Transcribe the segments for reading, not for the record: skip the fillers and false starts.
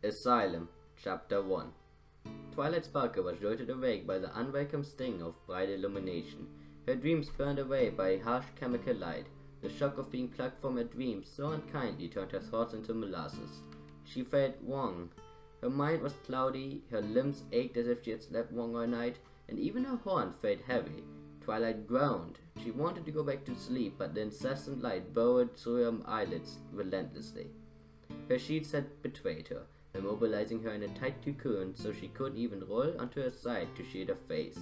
Asylum, Chapter 1. Twilight Sparkle was jolted awake by the unwelcome sting of bright illumination. Her dreams burned away by harsh chemical light. The shock of being plucked from her dreams so unkindly turned her thoughts into molasses. She felt wrong. Her mind was cloudy, her limbs ached as if she had slept wrong all night, and even her horn felt heavy. Twilight groaned. She wanted to go back to sleep, but the incessant light burrowed through her eyelids relentlessly. Her sheets had betrayed her, immobilizing her in a tight cocoon so she couldn't even roll onto her side to shield her face.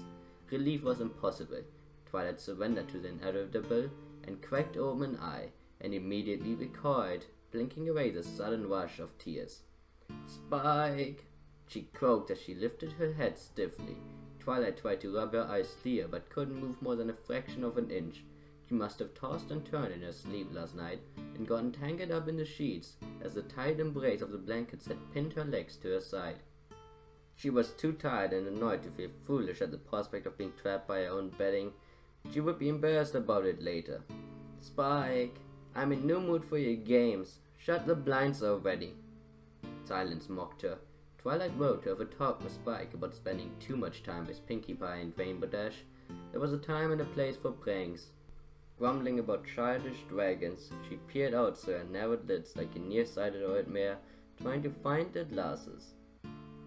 Relief was impossible. Twilight surrendered to the inevitable and cracked open an eye, and immediately recoiled, blinking away the sudden rush of tears. "Spike!" she croaked as she lifted her head stiffly. Twilight tried to rub her eyes clear, but couldn't move more than a fraction of an inch. She must have tossed and turned in her sleep last night and gotten tangled up in the sheets as the tight embrace of the blankets had pinned her legs to her side. She was too tired and annoyed to feel foolish at the prospect of being trapped by her own bedding. She would be embarrassed about it later. "Spike, I'm in no mood for your games. Shut the blinds already." Silence mocked her. Twilight wrote to have a talk with Spike about spending too much time with Pinkie Pie and Rainbow Dash. There was a time and a place for pranks. Grumbling about childish dragons, she peered out through her narrowed lids like a nearsighted old mare trying to find the glasses.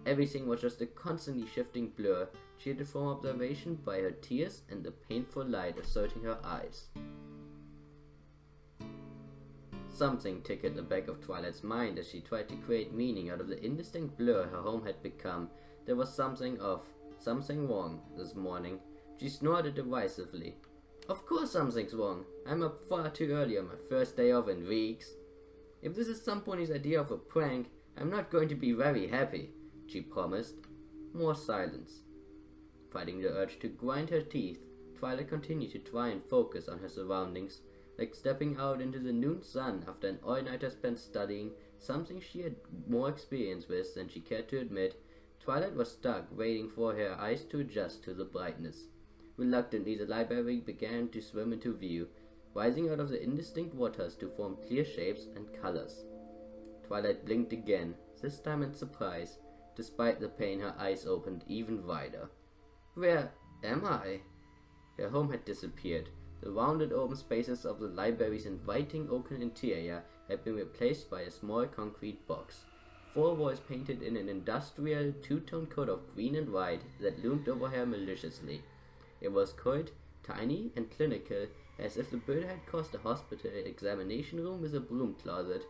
Everything was just a constantly shifting blur, shielded from observation by her tears and the painful light assaulting her eyes. Something tickled at the back of Twilight's mind as she tried to create meaning out of the indistinct blur her home had become. There was something off, something wrong this morning. She snorted derisively. "Of course something's wrong. I'm up far too early on my first day off in weeks. If this is some pony's idea of a prank, I'm not going to be very happy," she promised. More silence. Fighting the urge to grind her teeth, Twilight continued to try and focus on her surroundings, like stepping out into the noon sun after an all-nighter spent studying, something she had more experience with than she cared to admit. Twilight was stuck, waiting for her eyes to adjust to the brightness. Reluctantly, the library began to swim into view, rising out of the indistinct waters to form clear shapes and colors. Twilight blinked again, this time in surprise. Despite the pain, her eyes opened even wider. "Where am I?" Her home had disappeared. The rounded open spaces of the library's inviting oaken interior had been replaced by a small concrete box. Four walls painted in an industrial two-tone coat of green and white that loomed over her maliciously. It was cold, tiny, and clinical, as if the builder had caused a hospital examination room with a broom closet.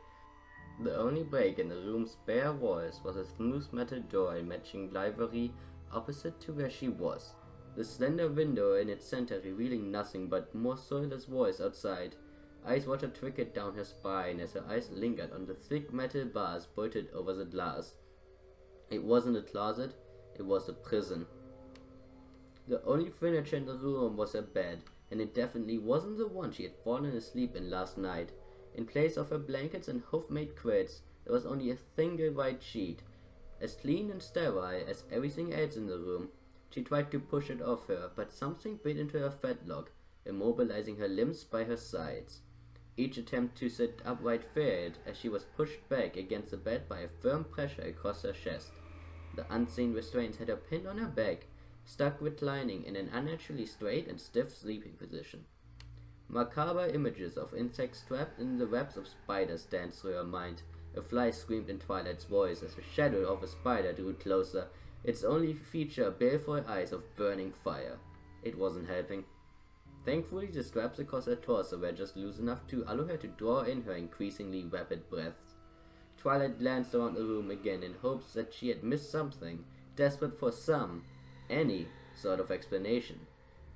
The only break in the room's bare walls was a smooth metal door in matching livery opposite to where she was. The slender window in its center revealing nothing but more soulless walls outside. Ice water trickled down her spine as her eyes lingered on the thick metal bars bolted over the glass. It wasn't a closet, it was a prison. The only furniture in the room was her bed, and it definitely wasn't the one she had fallen asleep in last night. In place of her blankets and hoof-made quilts, there was only a single white sheet, as clean and sterile as everything else in the room. She tried to push it off her, but something bit into her fetlock, immobilizing her limbs by her sides. Each attempt to sit upright failed, as she was pushed back against the bed by a firm pressure across her chest. The unseen restraints had her pinned on her back, stuck reclining in an unnaturally straight and stiff sleeping position. Macabre images of insects trapped in the webs of spiders danced through her mind. A fly screamed in Twilight's voice as the shadow of a spider drew closer, its only feature baleful eyes of burning fire. It wasn't helping. Thankfully, the straps across her torso were just loose enough to allow her to draw in her increasingly rapid breaths. Twilight glanced around the room again in hopes that she had missed something, desperate for any sort of explanation.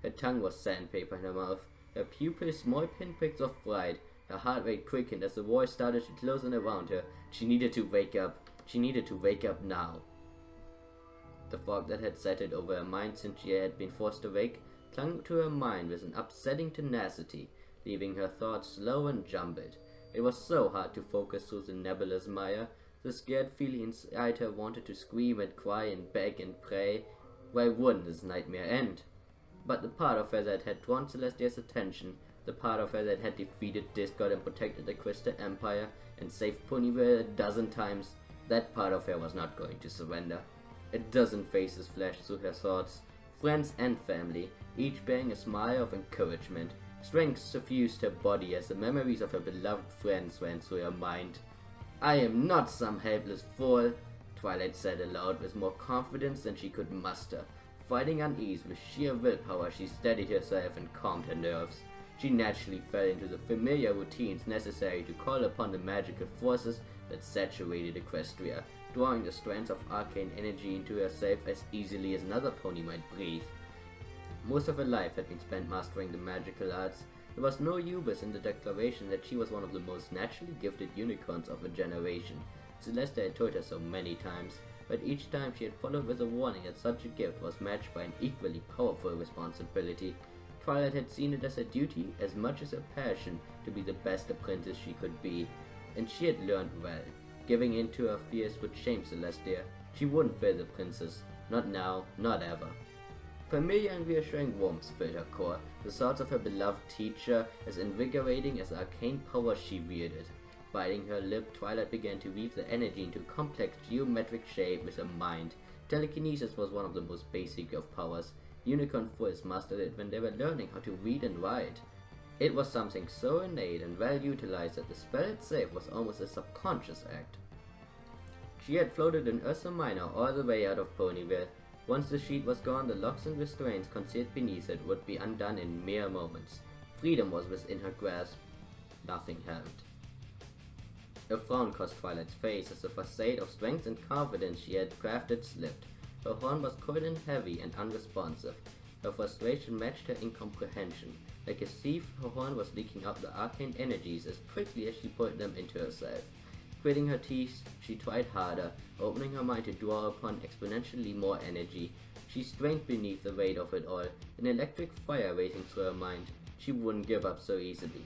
Her tongue was sandpaper in her mouth, her pupils small pinpricks of fright. Her heart rate quickened as the walls started to close in around her. She needed to wake up. She needed to wake up now. The fog that had settled over her mind since she had been forced awake clung to her mind with an upsetting tenacity, leaving her thoughts slow and jumbled. It was so hard to focus through the nebulous mire. The scared feeling inside her wanted to scream and cry and beg and pray. Why wouldn't this nightmare end? But the part of her that had drawn Celestia's attention, the part of her that had defeated Discord and protected the Crystal Empire and saved Ponyville a dozen times, That part of her was not going to surrender. A dozen faces flashed through her thoughts, friends and family, each bearing a smile of encouragement. Strength suffused her body as the memories of her beloved friends ran through her mind. "I am not some helpless fool," Twilight said aloud with more confidence than she could muster. Fighting unease with sheer willpower, she steadied herself and calmed her nerves. She naturally fell into the familiar routines necessary to call upon the magical forces that saturated Equestria, drawing the strands of arcane energy into herself as easily as another pony might breathe. Most of her life had been spent mastering the magical arts. There was no hubris in the declaration that she was one of the most naturally gifted unicorns of her generation. Celeste had told her so many times, but each time she had followed with a warning that such a gift was matched by an equally powerful responsibility. Twilight had seen it as a duty as much as a passion to be the best apprentice she could be, and she had learned well. Giving in to her fears would shame Celestia. She wouldn't fear the princess. Not now, not ever. Familiar and reassuring warmth filled her core, the thoughts of her beloved teacher as invigorating as the arcane power she wielded. Biting her lip, Twilight began to weave the energy into a complex geometric shape with her mind. Telekinesis was one of the most basic of powers. Unicorn fools mastered it when they were learning how to read and write. It was something so innate and well utilized that the spell itself was almost a subconscious act. She had floated in Ursa Minor all the way out of Ponyville. Once the sheet was gone, the locks and restraints concealed beneath it would be undone in mere moments. Freedom was within her grasp. Nothing held. A frown crossed Twilight's face as the facade of strength and confidence she had crafted slipped. Her horn was cold and heavy and unresponsive. Her frustration matched her incomprehension. Like a sieve, her horn was leaking out the arcane energies as quickly as she pulled them into herself. Gritting her teeth, she tried harder, opening her mind to draw upon exponentially more energy. She strained beneath the weight of it all, an electric fire racing through her mind. She wouldn't give up so easily.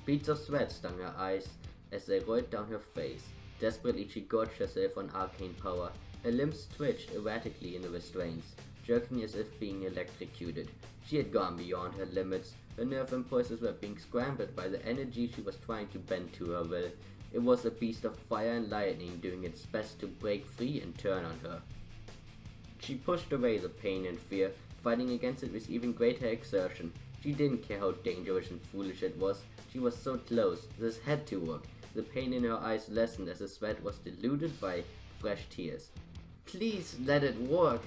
Beads of sweat stung her eyes as they rolled down her face. Desperately, she gorged herself on arcane power. Her limbs twitched erratically in the restraints, jerking as if being electrocuted. She had gone beyond her limits. Her nerve impulses were being scrambled by the energy she was trying to bend to her will. It was a beast of fire and lightning doing its best to break free and turn on her. She pushed away the pain and fear, fighting against it with even greater exertion. She didn't care how dangerous and foolish it was. She was so close. This had to work. The pain in her eyes lessened as the sweat was diluted by fresh tears. "Please let it work!"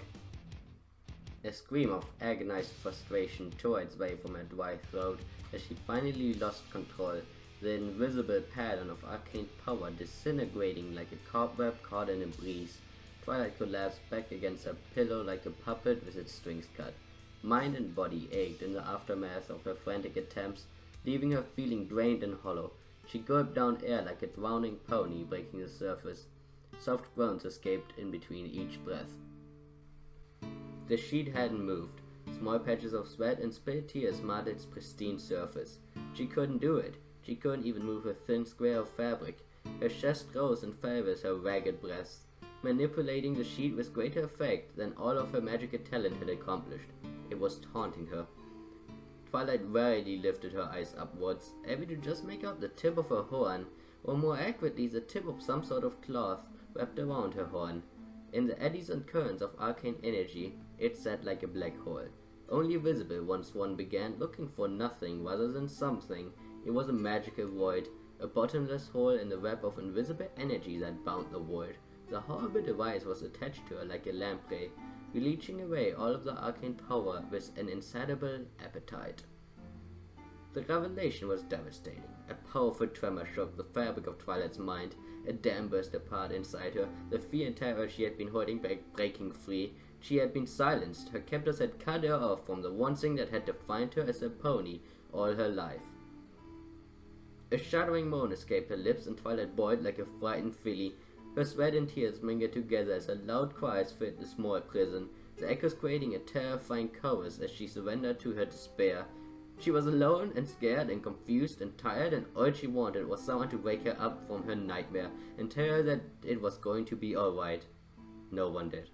A scream of agonized frustration tore its way from her dry throat as she finally lost control, the invisible pattern of arcane power disintegrating like a cobweb caught in a breeze. Twilight collapsed back against her pillow like a puppet with its strings cut. Mind and body ached in the aftermath of her frantic attempts, leaving her feeling drained and hollow. She gulped down air like a drowning pony breaking the surface. Soft groans escaped in between each breath. The sheet hadn't moved. Small patches of sweat and spilled tears marred its pristine surface. She couldn't do it. She couldn't even move a thin square of fabric. Her chest rose and fell with her ragged breaths, manipulating the sheet with greater effect than all of her magical talent had accomplished. It was taunting her. Twilight wearily lifted her eyes upwards, able to just make out the tip of her horn, or more accurately the tip of some sort of cloth wrapped around her horn. In the eddies and currents of arcane energy, it sat like a black hole, only visible once one began looking for nothing rather than something. It was a magical void, a bottomless hole in the web of invisible energy that bound the world. The horrible device was attached to her like a lamprey, leeching away all of the arcane power with an insatiable appetite. The revelation was devastating. A powerful tremor shook the fabric of Twilight's mind. A dam burst apart inside her, the fear and terror she had been holding back breaking free. She had been silenced. Her captors had cut her off from the one thing that had defined her as a pony all her life. A shuddering moan escaped her lips, and Twilight boiled like a frightened filly. Her sweat and tears mingled together as her loud cries filled the small prison, the echoes creating a terrifying chorus as she surrendered to her despair. She was alone and scared and confused and tired, and all she wanted was someone to wake her up from her nightmare and tell her that it was going to be alright. No one did.